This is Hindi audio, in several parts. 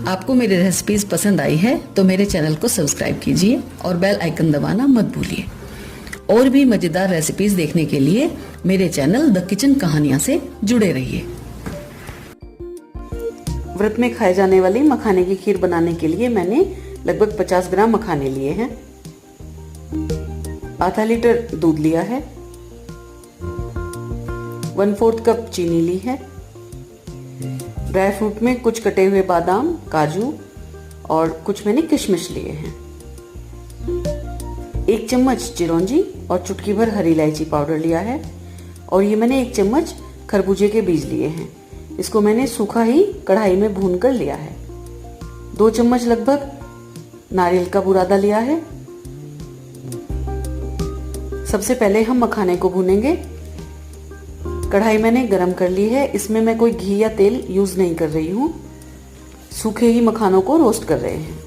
आपको मेरी रेसिपीज पसंद आई है तो मेरे चैनल को सब्सक्राइब कीजिए और बेल आइकन दबाना मत भूलिए। और भी मजेदार रेसिपीज देखने के लिए मेरे चैनल द किचन कहानियां से जुड़े रहिए। व्रत में खाए जाने वाली मखाने की खीर बनाने के लिए मैंने लगभग 50 ग्राम मखाने लिए हैं। आधा लीटर दूध लिया है, 1/4 कप चीनी ली है। ड्राई फ्रूट में कुछ कटे हुए बादाम, काजू और कुछ मैंने किशमिश लिए हैं। 1 चम्मच चिरौंजी और चुटकी भर हरी इलायची पाउडर लिया है। और ये मैंने 1 चम्मच खरबूजे के बीज लिए हैं। इसको मैंने सूखा ही कढ़ाई में भून कर लिया है। 2 चम्मच लगभग नारियल का बुरादा लिया है। सबसे पहले हम मखाने को भूनेंगे। कढ़ाई मैंने गरम कर ली है। इसमें मैं कोई घी या तेल यूज नहीं कर रही हूँ। सूखे ही मखानों को रोस्ट कर रहे हैं।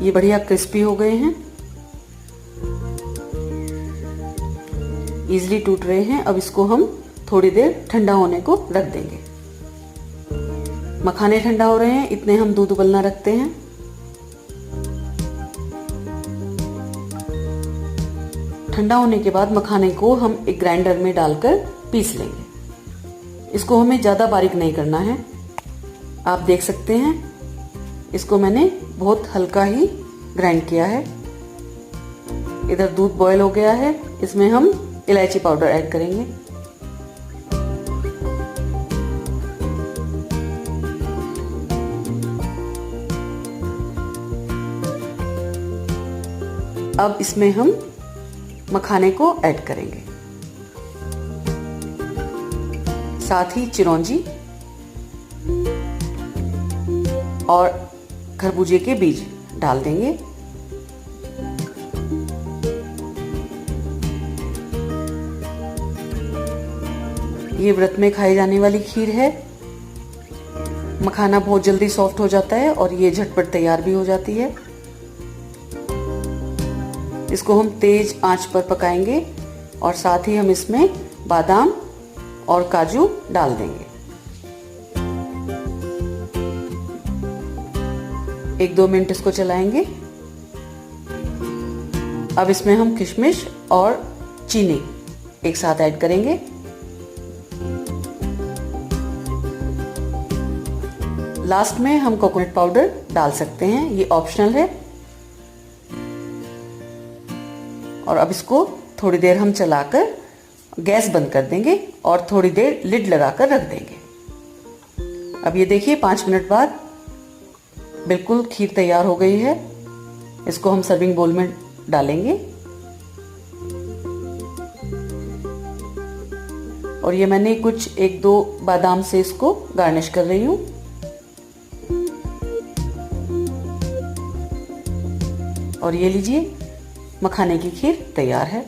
ये बढ़िया क्रिस्पी हो गए हैं, इजीली टूट रहे हैं। अब इसको हम थोड़ी देर ठंडा होने को रख देंगे। मखाने ठंडा हो रहे हैं, इतने हम दूध उबलना रखते हैं। ठंडा होने के बाद मखाने को हम एक ग्राइंडर में डालकर पीस लेंगे। इसको हमें ज्यादा बारीक नहीं करना है। आप देख सकते हैं इसको मैंने बहुत हल्का ही ग्राइंड किया है। इधर दूध बॉयल हो गया है। इसमें हम इलायची पाउडर ऐड करेंगे। अब इसमें हम मखाने को ऐड करेंगे, साथ ही चिरौंजी और खरबूजे के बीज डाल देंगे। ये व्रत में खाई जाने वाली खीर है। मखाना बहुत जल्दी सॉफ्ट हो जाता है और ये झटपट तैयार भी हो जाती है। इसको हम तेज आंच पर पकाएंगे और साथ ही हम इसमें बादाम और काजू डाल देंगे। 1-2 मिनट इसको चलाएंगे। अब इसमें हम किशमिश और चीनी एक साथ ऐड करेंगे। लास्ट में हम कोकोनट पाउडर डाल सकते हैं, ये ऑप्शनल है। और अब इसको थोड़ी देर हम चलाकर गैस बंद कर देंगे और थोड़ी देर लिड लगाकर रख देंगे। अब ये देखिए 5 मिनट बाद बिल्कुल खीर तैयार हो गई है। इसको हम सर्विंग बोल में डालेंगे। और ये मैंने कुछ 1-2 बादाम से इसको गार्निश कर रही हूँ। और ये लीजिए, मखाने की खीर तैयार है।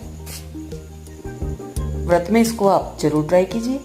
व्रत में इसको आप जरूर ट्राई कीजिए।